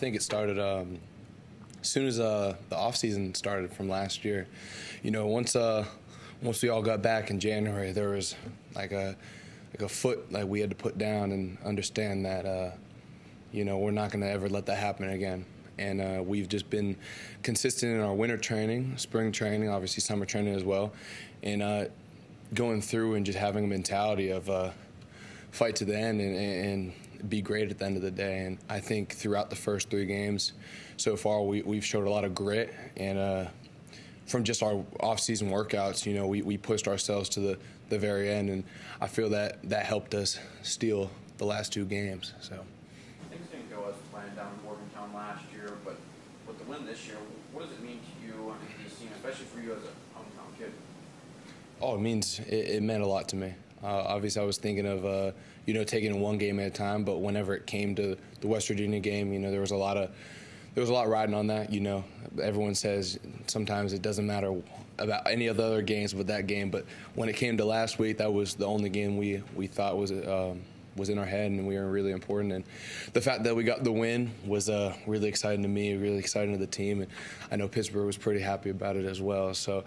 think it started as soon as the off season started from last year. Once we all got back in January, there was like a foot like we had to put down and understand that we're not going to ever let that happen again. And we've just been consistent in our winter training, spring training, obviously summer training as well, and going through and just having a mentality of fight to the end and be great at the end of the day. And I think throughout the first 3 games so far, we've showed a lot of grit. And from just our off-season workouts, we pushed ourselves to the very end. And I feel that helped us steal the last 2 games. So Things didn't go as planned down in Morgantown last year, but with the win this year, what does it mean to you and this team, especially for you as a hometown kid? Oh, it meant a lot to me. Obviously, I was thinking of taking it 1 game at a time, but whenever it came to the West Virginia game, there was a lot riding on that. Everyone says sometimes it doesn't matter about any of the other games but that game. But when it came to last week, that was the only game we thought was in our head, and we were really important. And the fact that we got the win was really exciting to me, really exciting to the team. And I know Pittsburgh was pretty happy about it as well. So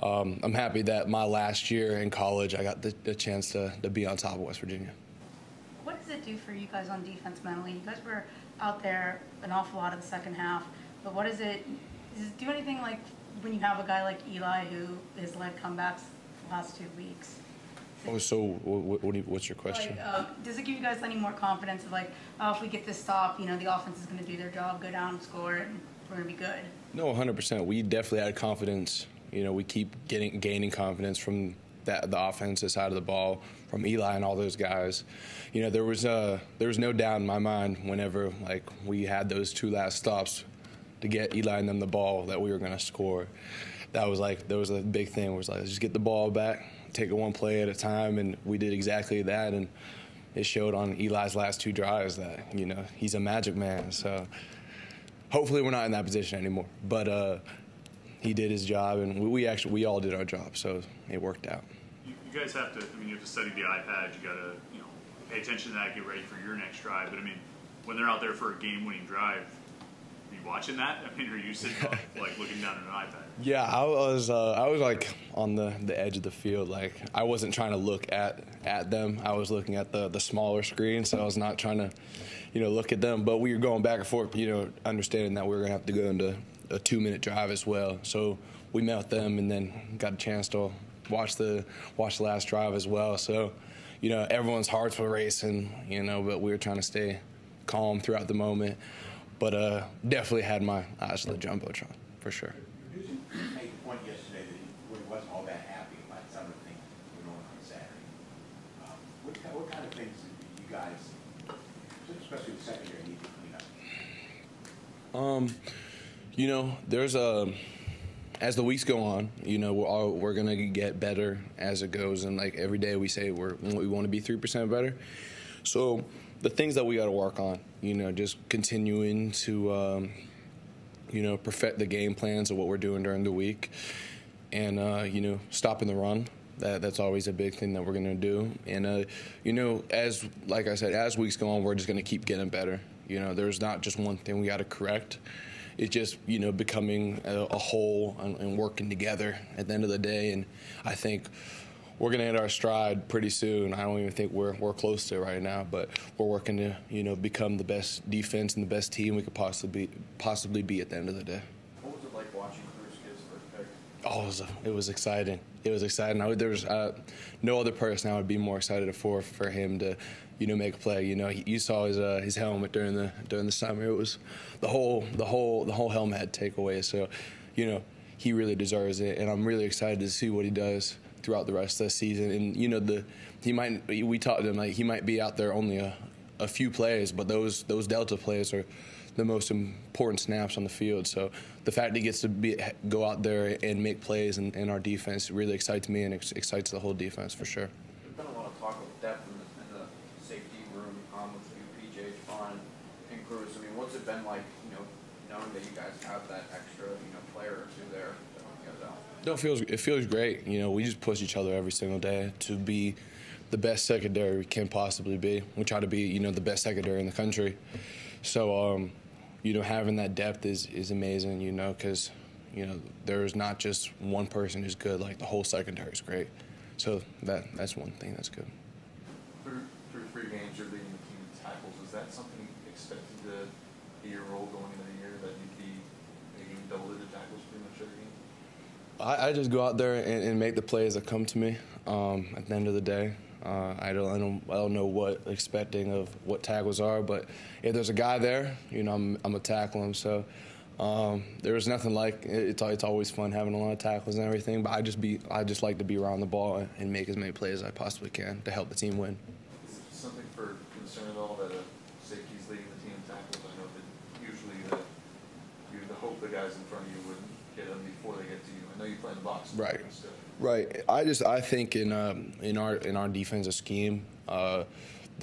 I'm happy that my last year in college, I got the chance to be on top of West Virginia. What does it do for you guys on defense mentally? You guys were out there an awful lot of the second half, but does it do anything like when you have a guy like Eli who has led comebacks the last 2 weeks? Oh, so what's your question? Does it give you guys any more confidence of if we get this stop, the offense is going to do their job, go down, score, and we're going to be good? No, 100%. We definitely had confidence. We keep gaining confidence from the offensive side of the ball, from Eli and all those guys. There was no doubt in my mind whenever we had those 2 last stops to get Eli and them the ball that we were going to score. That was a big thing. Was let's just get the ball back, take it 1 play at a time, and we did exactly that. And it showed on Eli's last 2 drives that he's a magic man. So hopefully we're not in that position anymore. But he did his job, and we all did our job, so it worked out. You guys have to. You have to study the iPad. You got to pay attention to that, get ready for your next drive. But when they're out there for a game-winning drive, are you watching that? Are you sitting looking down at an iPad? Yeah, I was on the edge of the field. I wasn't trying to look at them. I was looking at the smaller screen, so I was not trying to look at them. But we were going back and forth, understanding that we were going to have to go into a 2-minute drive as well. So we met with them and then got a chance to watch the last drive as well. So, everyone's hearts were racing, but we were trying to stay calm throughout the moment. But definitely had my eyes on the jumbotron, for sure. You made the point yesterday that he wasn't all that happy about some of the things that were going on Saturday. What kind of things did you guys, especially the secondary, need to clean up? There's as the weeks go on, we're going to get better as it goes. And every day we say we want to be 3% better. So the things that we got to work on, just continuing to, perfect the game plans of what we're doing during the week and, stopping the run. That's always a big thing that we're going to do. And, like I said, as weeks go on, we're just going to keep getting better. There's not just one thing we got to correct. It's just, becoming a whole and working together at the end of the day. And I think we're going to hit our stride pretty soon. I don't even think we're close to it right now, but we're working to, become the best defense and the best team we could possibly be at the end of the day. What was it like watching Cruz get his first pick? Oh, it was exciting. It was exciting. There was no other person I would be more excited for him to, make a play. You saw his helmet during the summer. It was the whole helmet had takeaways. So, he really deserves it, and I'm really excited to see what he does throughout the rest of the season. And we talked to him he might be out there only a few plays, but those Delta plays are the most important snaps on the field. So the fact that he gets to go out there and make plays in our defense really excites me and excites the whole defense for sure. There's been a lot of talk of depth in the safety room with you, PJ, Javon, and Cruz. What's it been like, knowing that you guys have that extra, player or 2 there to help you guys out? No, it feels great. We just push each other every single day to be the best secondary we can possibly be. We try to be, the best secondary in the country. So, having that depth is amazing, because, there's not just one person who's good. Like, the whole secondary is great. So that's one thing that's good. Through 3 games, you're leading the team in tackles. Is that something expected to be your role going into the year, that you'd be making double-digit tackles pretty much every game? I just go out there and make the plays that come to me. At the end of the day, I don't know what expecting of what tackles are, but if there's a guy there, I'm gonna tackle him. So there's nothing like it's always fun having a lot of tackles and everything. But I just like to be around the ball and make as many plays as I possibly can to help the team win. Is it something for concern at all that a safety's leading the team in tackles? I know that usually you'd hope the guys in front of you would get them before they get to you. I know you play in the box. Right. Right. I think in our defensive scheme, the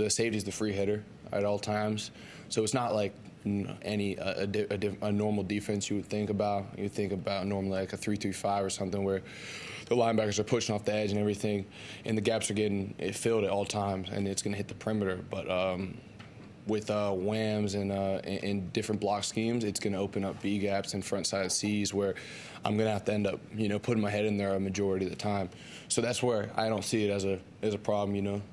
safety's the free hitter at all times. So it's not like a normal defense you would think about. You think about normally like a 3-3-5 or something where the linebackers are pushing off the edge and everything, and the gaps are getting filled at all times, and it's going to hit the perimeter. But with whams and different block schemes, it's going to open up B gaps and front side C's where I'm going to have to end up, putting my head in there a majority of the time. So that's where I don't see it as a problem.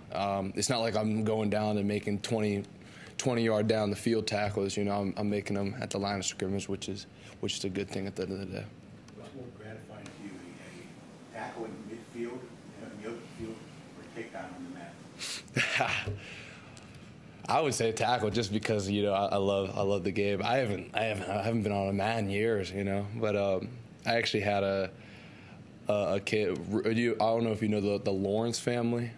It's not like I'm going down and making 20-yard down the field tackles. I'm making them at the line of scrimmage, which is a good thing at the end of the day. What's more gratifying to you, a tackle in midfield, in the open field, or a takedown on the mat? I would say tackle, just because I love the game. I haven't been on a mat in years, but I actually had a kid. I don't know if you know the Lawrence family.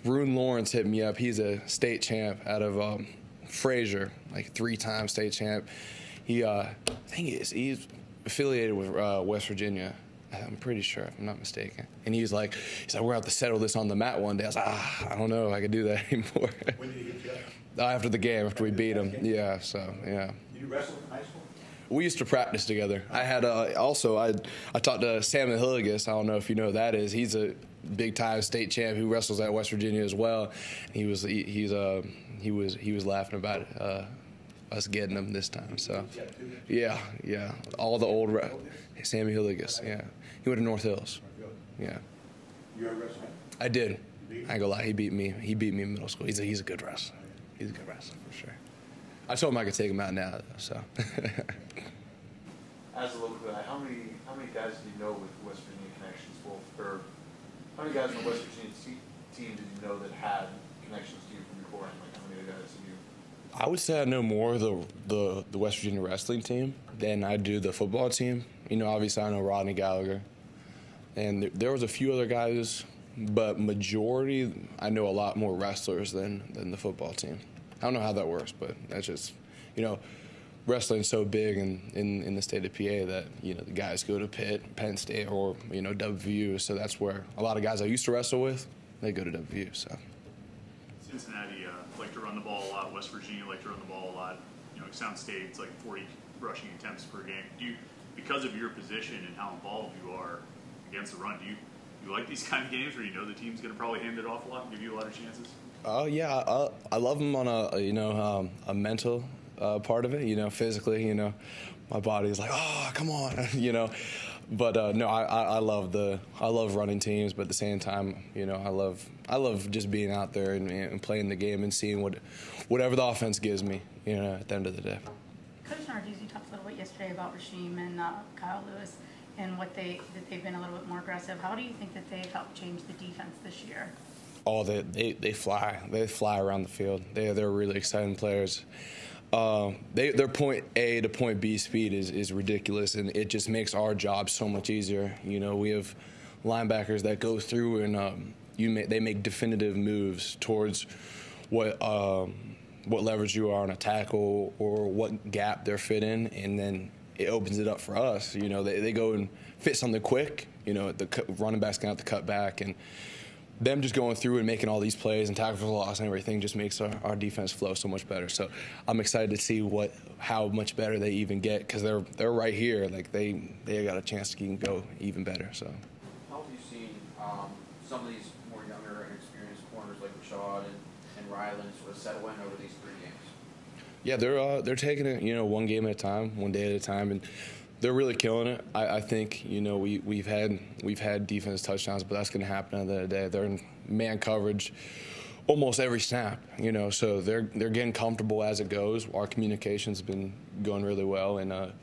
Rune Lawrence hit me up. He's a state champ out of Fraser, like 3-time state champ. He I think he's affiliated with West Virginia. I'm pretty sure, if I'm not mistaken. And he's like, we're going to have to settle this on the mat one day. I was like, I don't know if I can do that anymore. When did he hit you up? After the game, after we beat him. Yeah, so, yeah. Did you wrestle in high school? We used to practice together. I had I talked to Sam Hilligus. I don't know if you know who that is. He's a big-time state champ who wrestles at West Virginia as well. He was laughing about us getting him this time. So, yeah, all the old Sammy Hilligus. Yeah, he went to North Hills. Yeah. You ever wrestled him? I did. I ain't gonna lie. He beat me in middle school. He's a good wrestler. He's a good wrestler for sure. I told him I could take him out now, though, so. As a local guy, how many guys do you know with West Virginia connections? Or how many guys on the West Virginia team did you know that had connections to you from beforehand? Like, how many of the guys have you? I would say I know more of the West Virginia wrestling team than I do the football team. Obviously I know Rodney Gallagher, and there was a few other guys, but majority I know a lot more wrestlers than the football team. I don't know how that works, but that's just, wrestling's so big in the state of PA that, the guys go to Pitt, Penn State, or, WVU. So that's where a lot of guys I used to wrestle with, they go to WVU. So Cincinnati like to run the ball a lot. West Virginia like to run the ball a lot. Youngstown State, it's like 40 rushing attempts per game. Because of your position and how involved you are against the run, do you like these kind of games where the team's going to probably hand it off a lot and give you a lot of chances? Yeah, I love them on a mental part of it. Physically, my body is like, oh, come on, But no, I love running teams, but at the same time, I love just being out there and playing the game and seeing whatever the offense gives me, at the end of the day. Coach Narduzzi talked a little bit yesterday about Rasheem and Kyle Lewis and that they've been a little bit more aggressive. How do you think that they've helped change the defense this year? Oh, they fly. They fly around the field. They're really exciting players. Their point A to point B speed is ridiculous, and it just makes our job so much easier. We have linebackers that go through and they make definitive moves towards what leverage you are on a tackle or what gap they're fit in, and then it opens it up for us. They go and fit something quick. The running back's going to have to cut back, and them just going through and making all these plays and tackle for loss and everything just makes our defense flow so much better. So I'm excited to see how much better they even get, because they're right here. Like they got a chance to even go even better. So How have you seen some of these more younger and experienced corners like Rashad and Ryland sort of settle in over these 3 games? Yeah, they're taking it, one game at a time, one day at a time, and they're really killing it. I think, we've had defense touchdowns, but that's going to happen at the end of the day. They're in man coverage almost every snap, so they're getting comfortable as it goes. Our communication's been going really well, and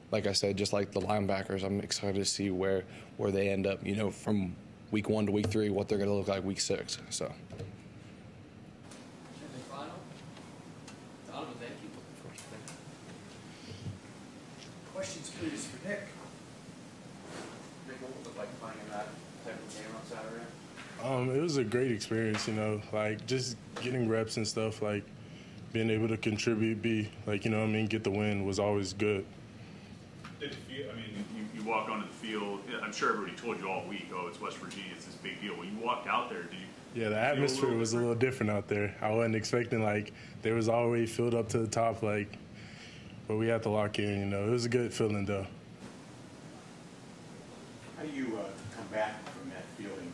like I said, just like the linebackers, I'm excited to see where they end up, from week 1 to week 3, what they're going to look like week 6. So. Final? Donovan, thank you. Questions, please, for Nick. Nick, what was it like playing in that type of game on Saturday? It was a great experience, like just getting reps and stuff, like being able to contribute, get the win was always good. Did it feel, you walk onto the field, I'm sure everybody told you all week, oh, it's West Virginia, it's this big deal. When you walked out there, did you? Yeah, the atmosphere was a little different out there. I wasn't expecting, there was always filled up to the top, but we had to lock in, It was a good feeling, though. How do you come back from that feeling,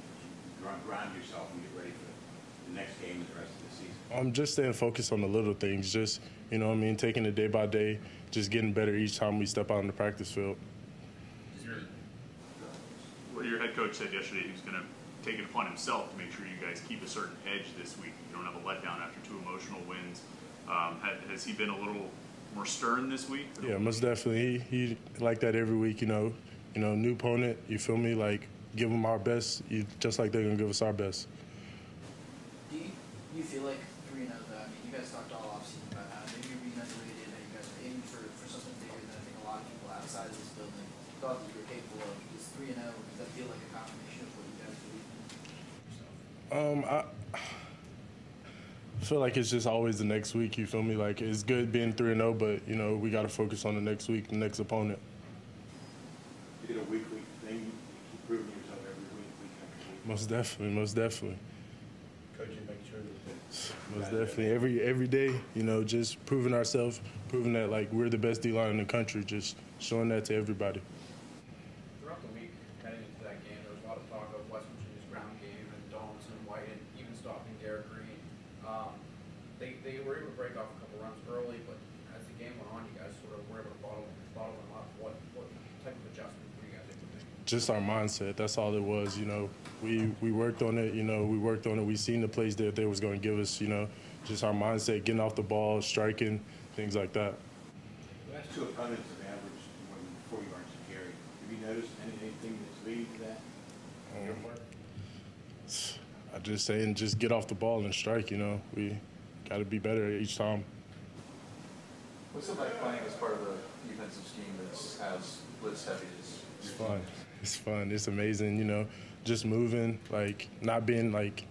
ground yourself and get ready for the next game and the rest of the season? I'm just staying focused on the little things, just, taking it day by day, just getting better each time we step out on the practice field. Well, your head coach said yesterday he was going to take it upon himself to make sure you guys keep a certain edge this week. You don't have a letdown after 2 emotional wins. Has he been a little more stern this week? Yeah, most definitely. He like that every week, new opponent, you feel me? Give them our best, just like they're going to give us our best. Do you feel like 3-0, though? You guys talked all offseason about how maybe you're remotivated, that you guys are aiming for something bigger than I think a lot of people outside of this building thought that you were capable of. Is 3-0, does that feel like a confirmation of what you guys believe in? I feel like it's just always the next week, you feel me? It's good being 3-0, but, we got to focus on the next week, the next opponent. You did a weekly thing, you keep proving yourself every week after week. Most definitely. Coach, you make sure that Most definitely. Every day, just proving ourselves, proving that, we're the best D-line in the country, just showing that to everybody. Throughout the week, heading into that game, there was a lot of talk of West Virginia's ground game and Donaldson and White and even stopping Derek Green. They were able to break off a couple runs early, but as the game went on, you guys sort of were able to bottle them up. What type of adjustment were you guys able to make? Just our mindset. That's all it was. We worked on it. We seen the plays that they was going to give us. Just our mindset, getting off the ball, striking, things like that. The last 2 opponents have averaged more than 40 yards a carry. Have you noticed anything that's leading to that? I just saying, just get off the ball and strike. We got to be better each time. What's it like playing as part of a defensive scheme that's as blitz heavy as? It's fun. It's fun. It's amazing. Just moving, not being like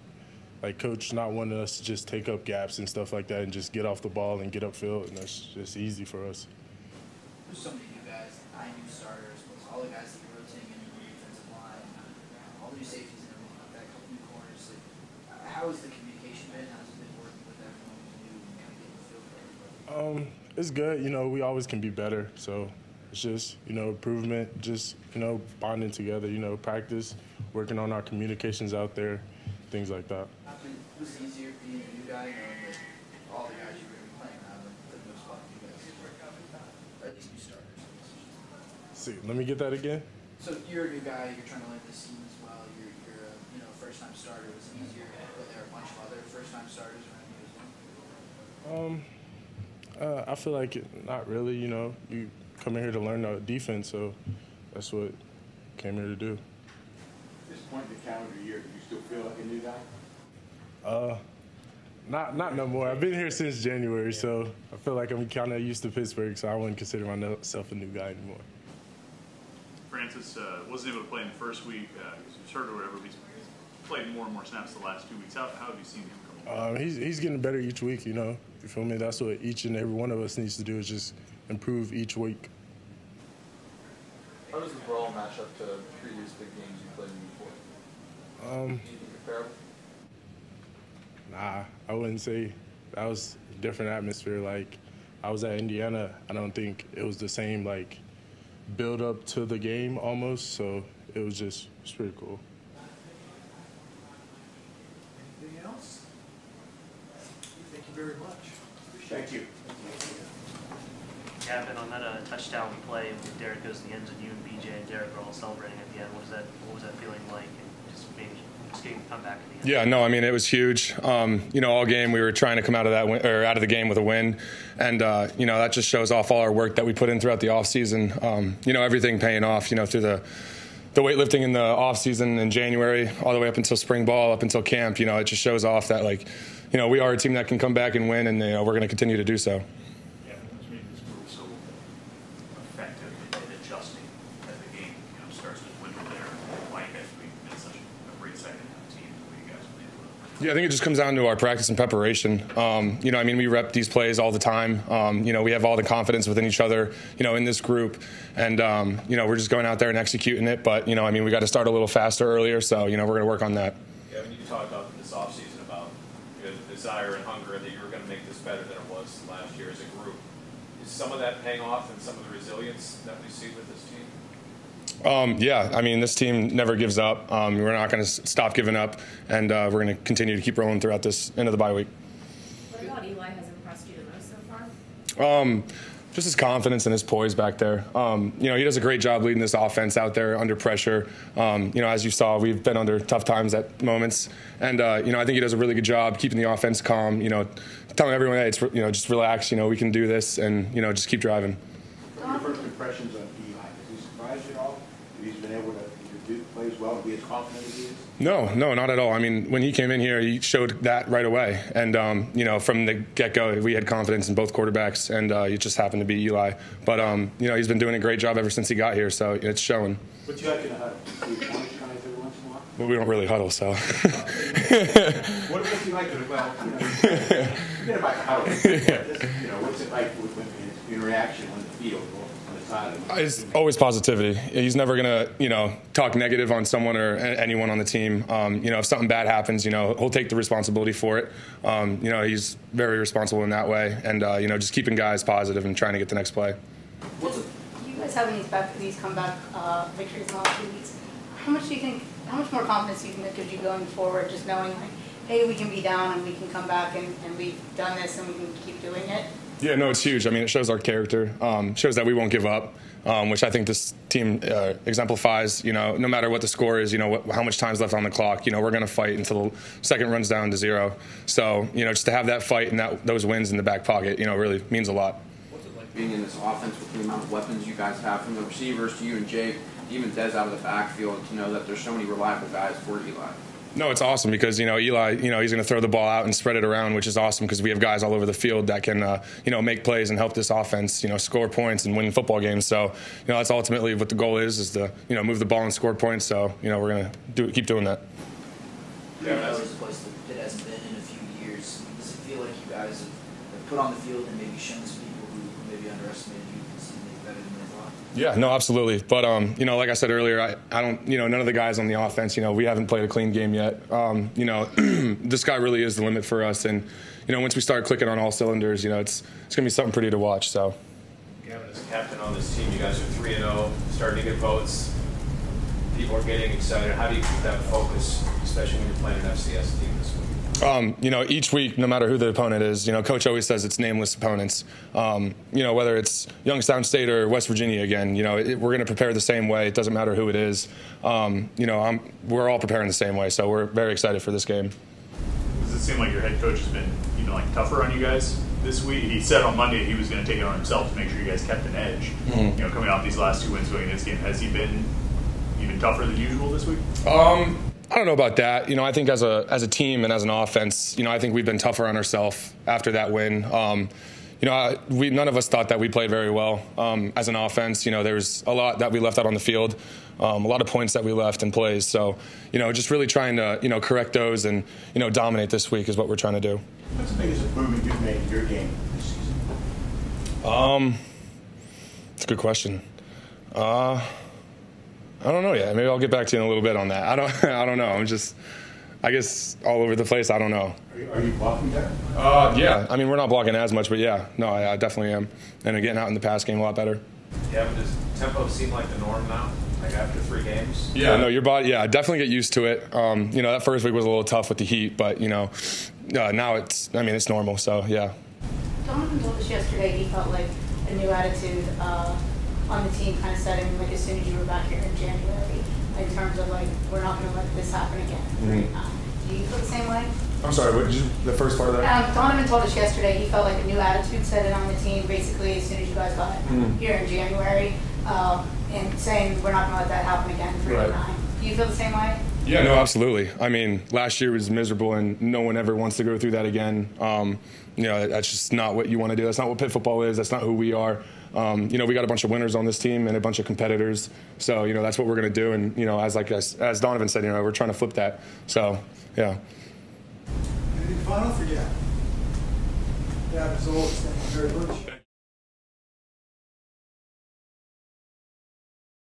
coach not wanting us to just take up gaps and stuff like that and just get off the ball and get upfield, and that's just easy for us. There's so many new guys, 9 new starters, plus all the guys that you're rotating in the defensive line, all new safeties and everything like that, a couple new corners. How has the communication been? How's it been working with everyone who's new and kind of getting the feel for everybody? It's good. We always can be better. So it's just, improvement, just, bonding together, practice, working on our communications out there, things like that. Was it easier being a new guy knowing that all the guys you were going to be playing around for the most part, you guys were at least new starters? See, let me get that again. So you're a new guy, you're trying to learn this scheme as well. You're a first-time starter. Was it easier when there were a bunch of other first-time starters around you as well? I feel like not really. You come in here to learn the defense, so that's what I came here to do. At this point in the calendar year, do you still feel like a new guy? Not no more. I've been here since January, so I feel like I'm kind of used to Pittsburgh, so I wouldn't consider myself a new guy anymore. Francis wasn't able to play in the first week. He was hurt or whatever. But he's played more and more snaps the last 2 weeks. How have you seen him come along? He's getting better each week, You feel me? That's what each and every one of us needs to do, is just improve each week. How does the Brawl match up to previous big games you played in before? Anything comparable? Nah, I wouldn't say. That was a different atmosphere. I was at Indiana. I don't think it was the same, build up to the game almost. So it's pretty cool. Anything else? Thank you very much. Thank you. Gavin, on that touchdown play when Derek goes to the end zone, you and BJ and Derek are all celebrating at the end. What was that feeling like? And just getting to come back at the end. Yeah, no, I mean it was huge. All game we were trying to come out of out of the game with a win, and that just shows off all our work that we put in throughout the off season. Everything paying off. Through the weightlifting in the off season in January, all the way up until spring ball, up until camp. It just shows off that we are a team that can come back and win, and we're going to continue to do so. Yeah, what's made this group so effective in adjusting as the game starts to dwindle there? Why you guys been such a great second half team the way you guys played well? Yeah, I think it just comes down to our practice and preparation. We rep these plays all the time. We have all the confidence within each other, in this group. And, we're just going out there and executing it. But, we got to start a little faster earlier. So, we're going to work on that. Yeah, when you talked about this offseason about the desire and hunger that you were going to make this better than it was last year as a group, is some of that paying off and some of the resilience that we see with this team? This team never gives up. We're not going to stop giving up, and we're going to continue to keep rolling throughout this end of the bye week. What about Eli has impressed you the most so far? Just his confidence and his poise back there. He does a great job leading this offense out there under pressure. As you saw, we've been under tough times at moments, and I think he does a really good job keeping the offense calm. Telling everyone, hey, just relax. We can do this, and just keep driving. What are your first impressions on Eli? Has he surprised you at all? He's been able to do plays well and be as confident as he is? No, not at all. When he came in here, he showed that right away. And, from the get-go, we had confidence in both quarterbacks, and it just happened to be Eli. But, he's been doing a great job ever since he got here, so it's showing. What's he like in a huddle? Do you punish guys every once in a while? Well, we don't really huddle, so. What's he like? Forget about the huddle. What's it like with his interaction on the field? It's always positivity. He's never going to, talk negative on someone or anyone on the team. If something bad happens, he'll take the responsibility for it. He's very responsible in that way. And, just keeping guys positive and trying to get the next play. You guys having these comeback victories in the last 2 weeks, how much more confidence do you think that gives you going forward, just knowing, hey, we can be down and we can come back and we've done this and we can keep doing it? Yeah, no, it's huge. It shows our character, shows that we won't give up, which I think this team exemplifies. No matter what the score is, how much time's left on the clock, we're going to fight until the second runs down to 0. So, just to have that fight and those wins in the back pocket, really means a lot. What's it like being in this offense with the amount of weapons you guys have, from the receivers to you and Jake, even Dez out of the backfield, to know that there's so many reliable guys for Eli? No, it's awesome because, Eli, he's going to throw the ball out and spread it around, which is awesome because we have guys all over the field that can, make plays and help this offense, score points and win football games. So, that's ultimately what the goal is to, move the ball and score points. So, we're going to keep doing that. Yeah, this is a place that Pitt hasn't been in a few years. Does it feel like you guys have put on the field and maybe shown some people who maybe underestimated you and seen you better than they thought? Yeah, no, absolutely. But, like I said earlier, I don't, none of the guys on the offense, we haven't played a clean game yet. This guy really is the limit for us. And, once we start clicking on all cylinders, it's going to be something pretty to watch. So, Gavin, as a captain on this team, you guys are 3-0, starting to get votes. People are getting excited. How do you keep that focus, especially when you're playing an FCS team this week? Each week, no matter who the opponent is, Coach always says it's nameless opponents. Whether it's Youngstown State or West Virginia again, we're going to prepare the same way. It doesn't matter who it is. We're all preparing the same way, so we're very excited for this game. Does it seem like your head coach has been, tougher on you guys this week? He said on Monday he was going to take it on himself to make sure you guys kept an edge. Mm-hmm. Coming off these last 2 wins going in this game, has he been even tougher than usual this week? I don't know about that. I think as a team and as an offense, I think we've been tougher on ourselves after that win. None of us thought that we played very well as an offense. There's a lot that we left out on the field, a lot of points that we left in plays. So, just really trying to, correct those and, dominate this week is what we're trying to do. What's the biggest improvement you've made in your game this season? It's a good question. I don't know yet. Maybe I'll get back to you in a little bit on that. I don't know. I guess all over the place. I don't know. Are you blocking better? Yeah. We're not blocking as much, but yeah. No, I definitely am. And getting out in the pass game a lot better. Yeah, but does tempo seem like the norm now? After 3 games? Yeah, no, your body, definitely get used to it. That first week was a little tough with the heat, but, now it's normal, so, yeah. Donovan told us yesterday he felt like a new attitude on the team kind of setting, like as soon as you were back here in January, in terms of like, we're not going to let this happen again. Do you feel the same way? I'm sorry, what did you, the first part of that? Donovan told us yesterday he felt like a new attitude set in on the team basically as soon as you guys got here in January, and saying we're not going to let that happen again, 3-9. Do you feel the same way? Yeah, no, absolutely. I mean, last year was miserable, and no one ever wants to go through that again. You know, that's just not what you want to do. That's not what Pitt football is. That's not who we are. You know, we got a bunch of winners on this team and a bunch of competitors. So, you know, that's what we're going to do. And, you know, as Donovan said, you know, we're trying to flip that. So, yeah. Anything final for you? Yeah, as always, thank you very much.